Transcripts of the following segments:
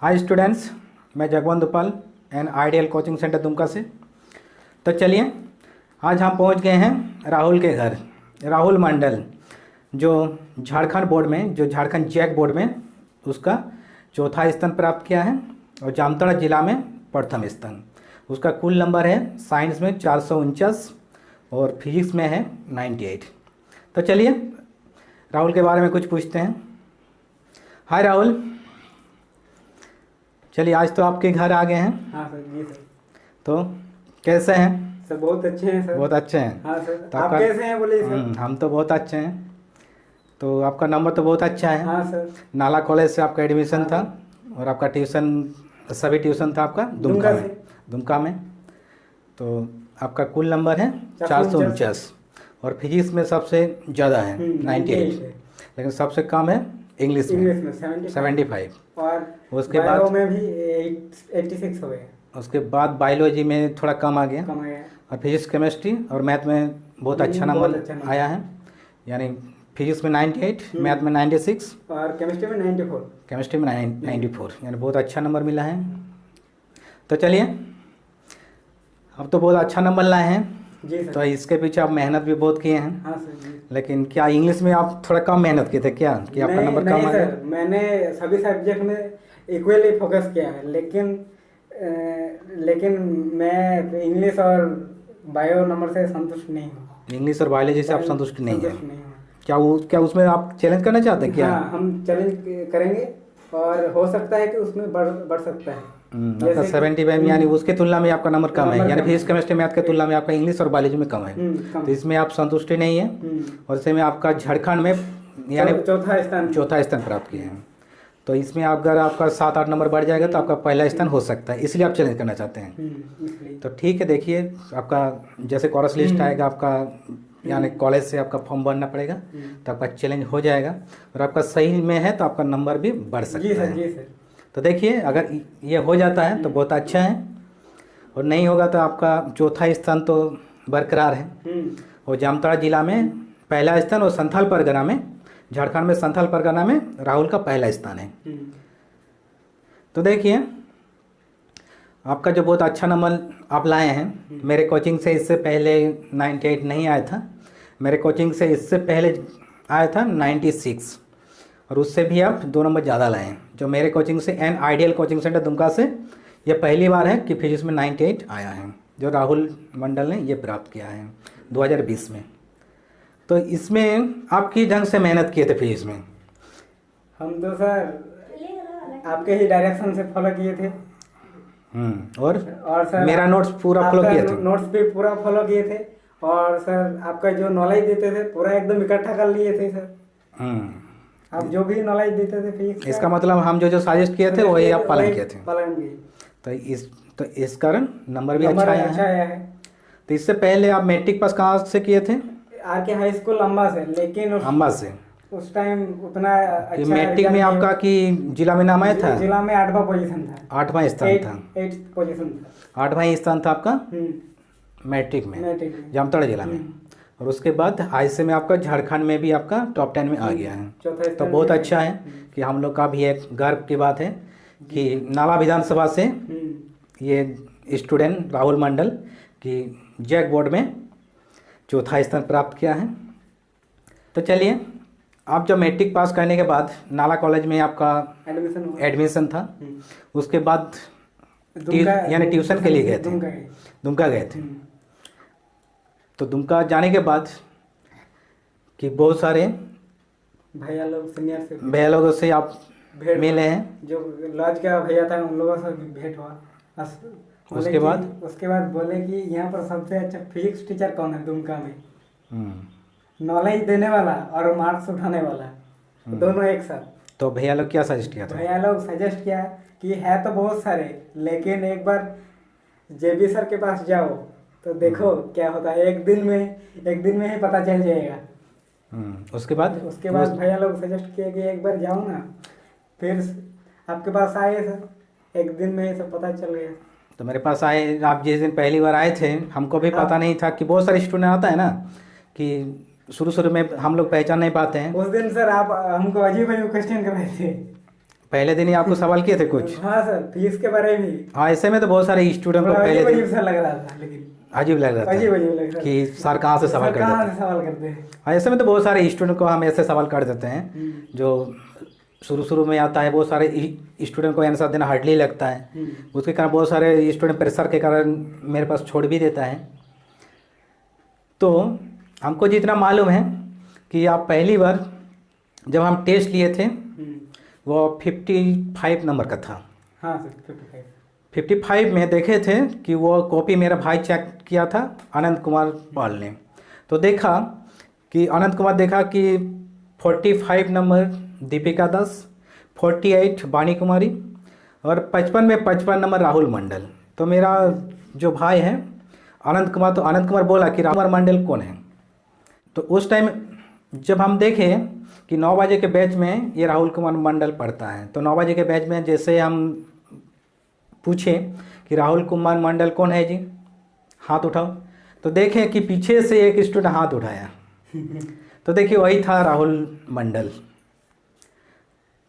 हाय students, मैं Jagwant Uppal and ideal coaching centre Dumka से। तो चलिए आज हम पहुंच गए हैं राहुल के घर। राहुल मंडल जो झारखंड बोर्ड में, जो झारखंड जैक बोर्ड में उसका चौथा स्थान प्राप्त किया है और जामताड़ा जिला में प्रथम स्थान। उसका कुल नंबर है साइंस में 449 और फिजिक्स में है 98। तो चलिए राहुल के बारे में कुछ पूछते हैं। हाय राहुल, चलिए आज तो आपके घर आ गए हैं। हाँ सर, जी सर। तो कैसे हैं? सर बहुत अच्छे हैं सर। बहुत अच्छे हैं। हाँ सर। तो आप कैसे हैं बोलिए सर? हम तो बहुत अच्छे हैं। तो आपका नंबर तो बहुत अच्छा है। हाँ सर। नाला कॉलेज से आपका एडमिशन हाँ था और आपका ट्यूशन, सभी ट्यूशन था आपका दुमका में। तो आपका कुल नंबर है 449 और फिजिक्स में सबसे ज़्यादा है 98, लेकिन सबसे कम है इंग्लिश में 75 और उसके बाद में भी 86 हो गए। उसके बाद बायोलॉजी में थोड़ा कम आ गया और फिजिक्स केमिस्ट्री और मैथ में बहुत अच्छा नंबर आया है। यानी फिजिक्स में 98, मैथ में 96 और केमिस्ट्री में 94। केमिस्ट्री में 94, यानी बहुत अच्छा नंबर मिला है। तो चलिए अब तो बहुत अच्छा नंबर लाए हैं जी सर। तो इसके पीछे आप मेहनत भी बहुत किए हैं। हाँ सर जी। लेकिन क्या इंग्लिश में आप थोड़ा कम मेहनत किए थे क्या, कि आपका नंबर कम आ गया? मैंने सभी सब्जेक्ट में इक्वली फोकस किया है, लेकिन मैं इंग्लिश और बायो नंबर से संतुष्ट नहीं हूँ। इंग्लिश और बायोलॉजी से आप संतुष्ट नहीं है? क्या उसमें आप चैलेंज करना चाहते हैं क्या? हाँ, हम चैलेंज करेंगे और हो सकता है कि उसमें बढ़ सकता है। आपका 75, यानी उसके तुलना में आपका नंबर कम है, यानी फिजिक्स केमिस्ट्री मैथ के तुलना में आपका इंग्लिश और बायोलॉजी में कम है। तो इसमें आप संतुष्टि नहीं है और इसमें आपका झारखंड में यानी चौथा स्थान प्राप्त किया है। तो इसमें अगर आपका 7-8 नंबर बढ़ जाएगा तो आपका पहला स्थान हो सकता है, इसलिए आप चैलेंज करना चाहते हैं। तो ठीक है, देखिए आपका जैसे कोरस लिस्ट आएगा आपका, यानी कॉलेज से आपका फॉर्म भरना पड़ेगा तो आपका चैलेंज हो जाएगा और आपका सही में है तो आपका नंबर भी बढ़ सकता है। जी सर। तो देखिए अगर ये हो जाता है तो बहुत अच्छा है और नहीं होगा तो आपका चौथा स्थान तो बरकरार है और जामताड़ा जिला में पहला स्थान और संथाल परगना में, झारखंड में संथाल परगना में राहुल का पहला स्थान है। तो देखिए आपका जो बहुत अच्छा नंबर आप लाए हैं, मेरे कोचिंग से इससे पहले 98 नहीं आया था। मेरे कोचिंग से इससे पहले आया था 96 और उससे भी आप 2 नंबर ज़्यादा लाए हैं। जो मेरे कोचिंग से and ideal coaching centre Dumka से ये पहली बार है कि फिजिक्स में 98 आया है, जो राहुल मंडल ने ये प्राप्त किया है 2020 में। तो इसमें आप किस ढंग से मेहनत किए थे फिजिक्स में? हम तो सर आपके ही डायरेक्शन से फॉलो किए थे। और सर मेरा नोट्स पूरा फॉलो किए थे। नोट्स भी पूरा फॉलो किए थे और सर आपका जो नॉलेज देते थे पूरा एकदम इकट्ठा कर लिए थे सर। आप जो भी नॉलेज देते थे फिजिक्स, इसका मतलब हम जो सजेस्ट किए थे वही आप पालन किए थे। तो इस कारण नंबर भी अच्छा आया है। तो इससे पहले आप मैट्रिक पास कहाँ से किए थे? आर के हाई स्कूल अम्बा से। लेकिन अम्बा से उस टाइम उतना अच्छा मैट्रिक में आपका कि जिला में नाम आया था? जिला में 8वां पोजीशन था। 8वां स्थान था। 8th पोजीशन था। 8वां स्थान था आपका मैट्रिक में जामताड़ा जिला में। और उसके बाद आईसी में आपका झारखंड में भी आपका टॉप 10 में आ गया है। तो बहुत अच्छा है कि हम लोग का भी एक गर्व की बात है कि नाला विधानसभा से ये स्टूडेंट राहुल मंडल की जैक बोर्ड में चौथा स्थान प्राप्त किया है। तो चलिए आप जब मैट्रिक पास करने के बाद नाला कॉलेज में आपका एडमिशन था, उसके बाद यानी ट्यूशन के लिए गए थे, दुमका गए थे। तो दुमका जाने के बाद कि बहुत सारे भैया लोग सीनियर से, भैया लोगों से आप मिले हैं, जो लॉज का भैया था उन लोगों से भी भेंट हुआ। उसके बाद बोले कि यहाँ पर सबसे अच्छा फिजिक्स टीचर कौन है दुमका में? नॉलेज देने वाला और मार्क्स उठाने वाला, दोनों एक साथ। तो भैया लोग क्या सजेस्ट किया था? भैया लोग सजेस्ट किया कि है तो बहुत सारे, लेकिन एक बार जेबी सर के पास जाओ तो देखो क्या होता है। एक दिन में ही पता चल जाएगा। उसके बाद भैया लोग सजेस्ट किए कि एक बार जाओ ना। फिर आपके पास आए सर, एक दिन में ही सब पता चल गया। तो मेरे पास आए, आप जिस दिन पहली बार आए थे हमको भी पता नहीं था कि बहुत सारे स्टूडेंट आता है ना कि शुरू में हम लोग पहचान नहीं पाते हैं। उस दिन सर आप हमको अजीब क्वेश्चन कर रहे थे। पहले दिन ही आपको सवाल किए थे कुछ? हाँ सर, फीस के बारे में ही। हाँ, ऐसे में तो बहुत सारे स्टूडेंट को पहले अजीब दिन सा लग रहा था, लेकिन अजीब लग रहा अजीब था अजीब लग रहा था कि सर कहाँ से सवाल सर कर कहाँ देते से सवाल करते हैं। हैं। हाँ, ऐसे में तो बहुत सारे स्टूडेंट को हम ऐसे सवाल कर देते हैं जो शुरू में आता है। बहुत सारे स्टूडेंट को आंसर देना हार्डली लगता है, उसके कारण बहुत सारे स्टूडेंट प्रेशर के कारण मेरे पास छोड़ भी देता है। तो हमको जितना मालूम है कि आप पहली बार जब हम टेस्ट लिए थे वो 55 नंबर का था। हाँ सर, 55। 55 में देखे थे कि वो कॉपी मेरा भाई चेक किया था, अनंत कुमार पाल ने। तो देखा कि अनंत कुमार देखा कि 45 नंबर दीपिका दास, 48 वाणी कुमारी और 55 में 55 नंबर राहुल मंडल। तो मेरा जो भाई है अनंत कुमार, तो अनंत कुमार बोला कि राहुल मंडल कौन है। तो उस टाइम जब हम देखे कि 9 बजे के बैच में ये राहुल कुमार मंडल पढ़ता है, तो 9 बजे के बैच में जैसे हम पूछे कि राहुल कुमार मंडल कौन है जी, हाथ उठाओ, तो देखें कि पीछे से एक स्टूडेंट हाथ उठाया। तो देखिए वही था राहुल मंडल।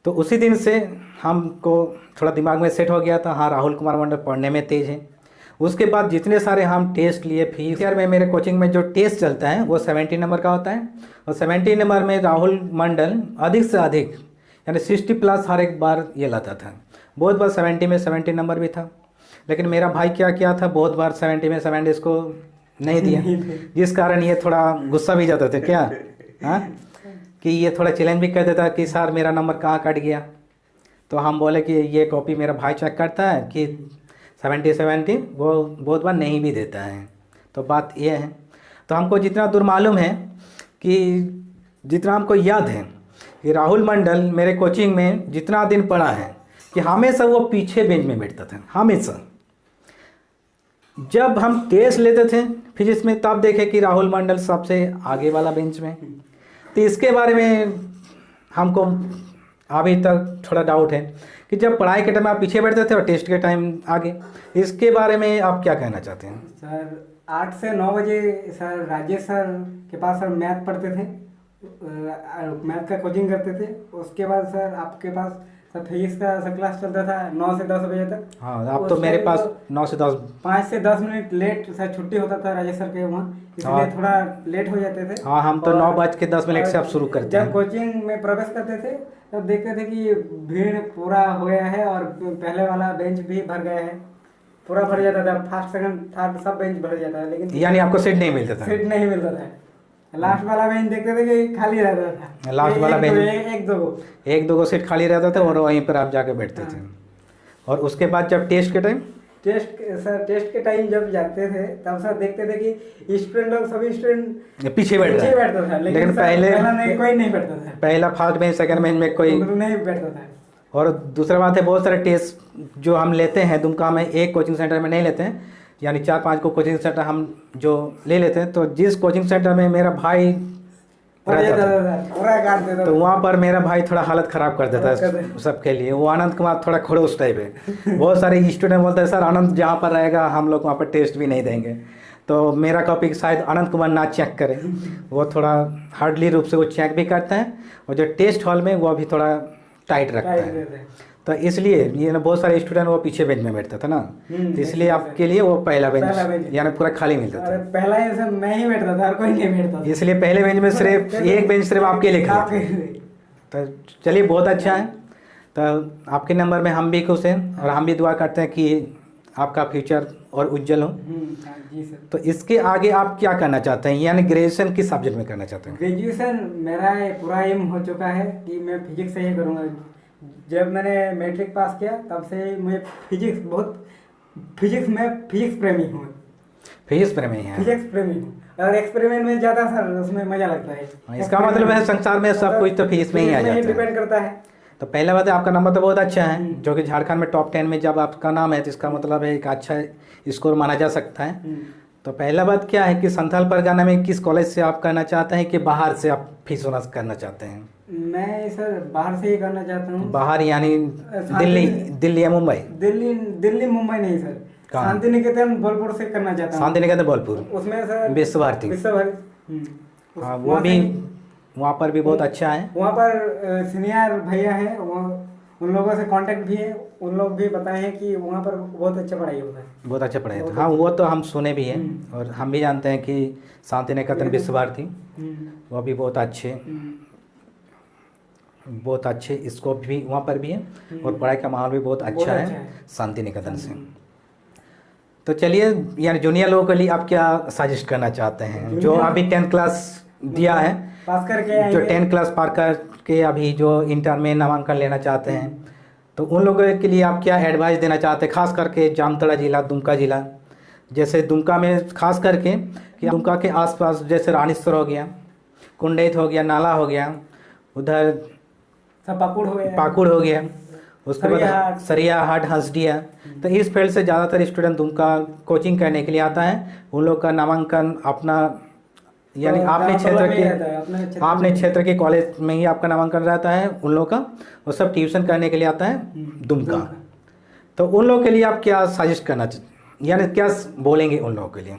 तो उसी दिन से हमको थोड़ा दिमाग में सेट हो गया था, हाँ राहुल कुमार मंडल पढ़ने में तेज है। उसके बाद जितने सारे हम टेस्ट लिए, फीस ईयर में मेरे कोचिंग में जो टेस्ट चलता है वो 70 नंबर का होता है, और 70 नंबर में राहुल मंडल अधिक से अधिक यानी 60+ हर एक बार ये लाता था। बहुत बार 70 में 70 नंबर भी था, लेकिन मेरा भाई क्या किया था, बहुत बार 70 में 70 इसको नहीं दिया, जिस कारण ये थोड़ा गुस्सा भी जाता था क्या, हाँ, कि ये थोड़ा चैलेंज भी कर देता कि सर मेरा नंबर कहाँ कट गया। तो हम बोले कि ये कॉपी मेरा भाई चेक करता है कि 70 वो बहुत बार नहीं भी देता है। तो बात ये है। तो हमको जितना दूर मालूम है कि जितना हमको याद है कि राहुल मंडल मेरे कोचिंग में जितना दिन पढ़ा है कि हमेशा वो पीछे बेंच में बैठता था। हमेशा जब हम टेस्ट लेते थे फिजिक्स में तब देखे कि राहुल मंडल सबसे आगे वाला बेंच में। तो इसके बारे में हमको अभी तक थोड़ा डाउट है कि जब पढ़ाई के टाइम आप पीछे बैठते थे और टेस्ट के टाइम आगे, इसके बारे में आप क्या कहना चाहते हैं? सर 8 से 9 बजे सर राजेश सर के पास सर मैथ पढ़ते थे, मैथ का कोचिंग करते थे। उसके बाद सर आपके पास सर फिजिक्स का सर क्लास चलता था 9 से 10 बजे तक। हाँ, अब तो मेरे पास 9 से 10 5 से 10 मिनट लेट सर छुट्टी होता था राजेश सर के वहाँ, इसलिए हाँ, थोड़ा लेट हो जाते थे। हाँ, हम तो 9:10 से आप शुरू करते हैं। जब कोचिंग में प्रवेश करते थे तब देखते थे कि भीड़ पूरा हो गया है और पहले वाला बेंच भी भर गया है, पूरा भर जाता था। फर्स्ट सेकंड थर्ड सब बेंच भर जाता है, लेकिन यानी आपको सीट नहीं मिलता था? सीट नहीं मिलता था। लास्ट वाला बेंच देखते थे कि खाली रहता था। लास्ट वाला बेंच एक दो को सीट खाली रहता था और वहीं पर आप जाके बैठते थे। और उसके बाद जब टेस्ट के टाइम जब जाते थे तब सर देखते थे कि स्टूडेंट लोग सभी स्टूडेंट पीछे बैठता था, लेकिन पहले कोई नहीं बैठता था। पहला फर्स्ट बेंच सेकंड बेंच में कोई नहीं बैठता था। और दूसरा बात है, बहुत सारे टेस्ट जो हम लेते हैं दुमका में एक कोचिंग सेंटर में नहीं लेते हैं, यानी 4-5 को कोचिंग सेंटर हम जो ले लेते हैं। तो जिस कोचिंग सेंटर में मेरा भाई रहता था तो वहाँ पर मेरा भाई थोड़ा हालत ख़राब कर देता है सबके लिए। वो आनंद कुमार थोड़ा खड़ूस टाइप है। बहुत सारे स्टूडेंट बोलते हैं सर आनंद जहाँ पर रहेगा हम लोग वहाँ पर टेस्ट भी नहीं देंगे। तो मेरा कॉपी शायद अनंत कुमार ना चेक करे, वो थोड़ा हार्डली रूप से वो चेक भी करता है, और जो टेस्ट हॉल में वो अभी थोड़ा टाइट रखता है। तो इसलिए ये ना बहुत सारे स्टूडेंट वो पीछे बेंच में बैठता था ना, तो इसलिए आपके लिए वो पहला बेंच यानी पूरा खाली मिलता था। पहला ही सब मैं ही बैठता था और कोई नहीं बैठता था, इसलिए पहले बेंच में सिर्फ एक बेंच सिर्फ आपके लिए खाली था। तो चलिए बहुत अच्छा है। तो आपके नंबर में हम भी खुश हैं और हम भी दुआ करते हैं कि आपका फ्यूचर और उज्जवल हो। जी सर। तो इसके आगे आप क्या करना चाहते हैं, यानी ग्रेजुएशन किस सब्जेक्ट में करना चाहते हैं? ग्रेजुएशन मेरा पूरा एम हो चुका है कि मैं फिजिक्स से ही करूँगा। जब मैंने मैट्रिक पास किया तब से मुझे फिजिक्स प्रेमी हूँ। फिजिक्स प्रेमी है? फिजिक्स प्रेमी हूँ और एक्सपेरिमेंट में ज़्यादा सर उसमें मज़ा लगता है। इसका मतलब है संसार में सब कुछ तो फिजिक्स में ही आ जाता है, डिपेंड करता है। तो पहला बात है आपका नंबर तो बहुत अच्छा है, जो कि झारखंड में टॉप 10 में जब आपका नाम है तो इसका मतलब है एक अच्छा स्कोर माना जा सकता है। तो पहला बात क्या है कि संथाल परगना में किस कॉलेज से आप करना चाहते हैं कि बाहर से आप फीस होना करना चाहते हैं? मैं सर बाहर से ही करना चाहता हूँ। बाहर यानी दिल्ली या मुंबई? दिल्ली मुंबई नहीं सर, शांति निकेतन बोलपुर से करना चाहता हूँ। शांति निकेतन बोलपुर, उसमें सर विश्व भारती। हाँ, वो भी वहाँ पर भी बहुत अच्छा है। वहाँ पर सीनियर भैया हैं, उन लोगों से कांटेक्ट भी है, उन लोग भी बताए हैं कि वहाँ पर बहुत अच्छा पढ़ाई होता है। बहुत अच्छा पढ़ाई बहुत था। हाँ, वो तो हम सुने भी हैं हम्म। और हम भी जानते हैं कि शांति निकेतन विश्व भारती हम्म। वो भी बहुत अच्छे स्कोप भी वहाँ पर भी है और पढ़ाई का माहौल भी बहुत अच्छा है शांति निकेतन से। तो चलिए, यानी जूनियर लोगों के लिए आप क्या सजेस्ट करना चाहते हैं जो अभी 10th क्लास दिया है, पास करके जो 10th क्लास पार करके अभी जो इंटर में नामांकन लेना चाहते हैं, तो उन लोगों के लिए आप क्या एडवाइस देना चाहते हैं, खास करके जामताड़ा जिला, दुमका जिला? जैसे दुमका में खास करके कि दुमका के आसपास जैसे रानीसर हो गया, कुंडेत हो गया, नाला हो गया, उधर पाकुड़ हो गया, उसके बाद सरियाहाट, हंसडिया, तो इस फील्ड से ज़्यादातर स्टूडेंट दुमका कोचिंग करने के लिए आता है। उन लोग का नामांकन अपना यानी आपने क्षेत्र के कॉलेज में ही आपका नामांकन रहता है उन लोग का, वो सब ट्यूशन करने के लिए आता है दुमका। तो उन लोगों के लिए आप क्या सजेस्ट करना यानी क्या बोलेंगे उन लोगों के लिए?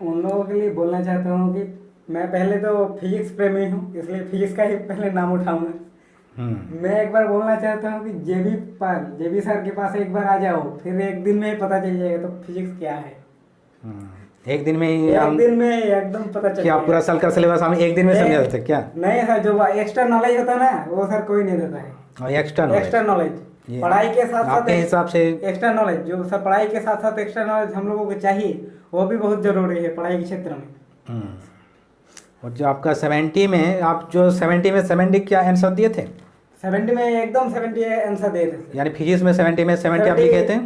उन लोगों के लिए बोलना चाहता हूँ कि मैं पहले तो फिजिक्स प्रेमी हूँ, इसलिए फिजिक्स का ही पहले नाम उठाऊंगा। मैं एक बार बोलना चाहता हूँ कि जेबी सर के पास एक बार आ जाओ, फिर एक दिन में ही पता चल जाएगा तो फिजिक्स क्या है। एक दिन में एकदम पता चल क्या पूरा साल का सिलेबस हम एक दिन में समझा देते क्या? नहीं सर, जो एक्स्ट्रा नॉलेज होता है ना वो सर कोई नहीं देता है। और एक्स्ट्रा नॉलेज पढ़ाई के साथ साथ आपके हिसाब से एक्स्ट्रा नॉलेज, जो सर पढ़ाई के साथ साथ एक्स्ट्रा नॉलेज हम लोगों को चाहिए, वो भी बहुत जरूरी है पढ़ाई के क्षेत्र में। और जो आपका 70 में, आप जो 70 में 70 क्या आंसर दिए थे? 70 में एकदम 70 आंसर दिए थे। यानी फिजिक्स में 70 में 70 आप लिखे थे,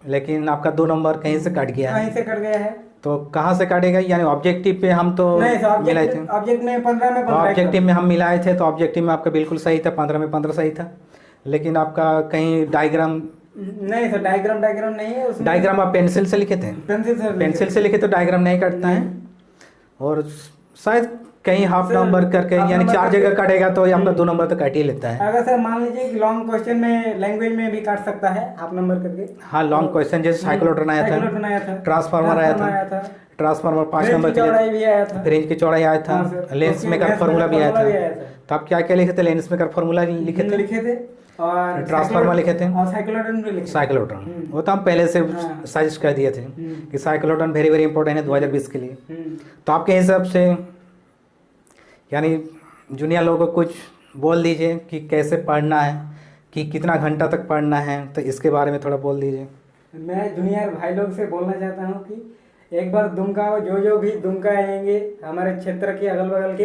लेकिन आपका 2 नंबर कहीं से कट गया है। कहीं से कट गया है तो कहाँ से काटेगा? यानी ऑब्जेक्टिव पे हम तो मिलाए थे, ऑब्जेक्ट में 15 में 15 ऑब्जेक्टिव में हम मिलाए थे, तो ऑब्जेक्टिव में आपका बिल्कुल सही था, 15 में 15 सही था। लेकिन आपका कहीं डायग्राम नहीं सर, डायग्राम नहीं है उसमें। डायग्राम आप पेंसिल से लिखे थे? पेंसिल से लिखे तो डायग्राम नहीं कटता है, और शायद कहीं हाफ नंबर करके यानी 4 जगह कटेगा तो आपका 2 नंबर तो काट ही लेता है। अगर सर मान लीजिए कि लॉन्ग क्वेश्चन में लैंग्वेज में भी काट सकता है हाफ नंबर करके। हाँ, लॉन्ग क्वेश्चन जैसे साइक्लोट्रॉन आया था, ट्रांसफार्मर आया था, ट्रांसफार्मर 5 नंबर के लिए, रेंज की चौड़ाई आया था, लेंस मेकर फार्मूला भी आया था। तो आप क्या क्या लिखे थे? लेंस मेकर फार्मूला लिखे थे और ट्रांसफार्मर लिखे थे और साइक्लोट्रॉन वो तो हम पहले से सजेस्ट कर दिए थे कि साइक्लोट्रॉन वेरी वेरी इंपॉर्टेंट है 2020 के लिए। तो आपके हिसाब से यानी जूनियर लोगों को कुछ बोल दीजिए कि कैसे पढ़ना है, कि कितना घंटा तक पढ़ना है, तो इसके बारे में थोड़ा बोल दीजिए। मैं जूनियर भाई लोग से बोलना चाहता हूँ कि एक बार दुमका, जो भी दुमका आएंगे हमारे क्षेत्र के अगल बगल के,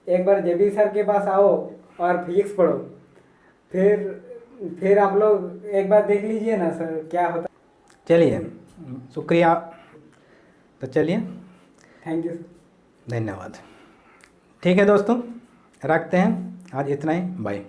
एक बार जेबी सर के पास आओ और फिजिक्स पढ़ो, फिर आप लोग एक बार देख लीजिए ना सर क्या होता। चलिए, शुक्रिया। तो चलिए, थैंक यू, धन्यवाद। ठीक है दोस्तों, रखते हैं आज इतना ही, बाय।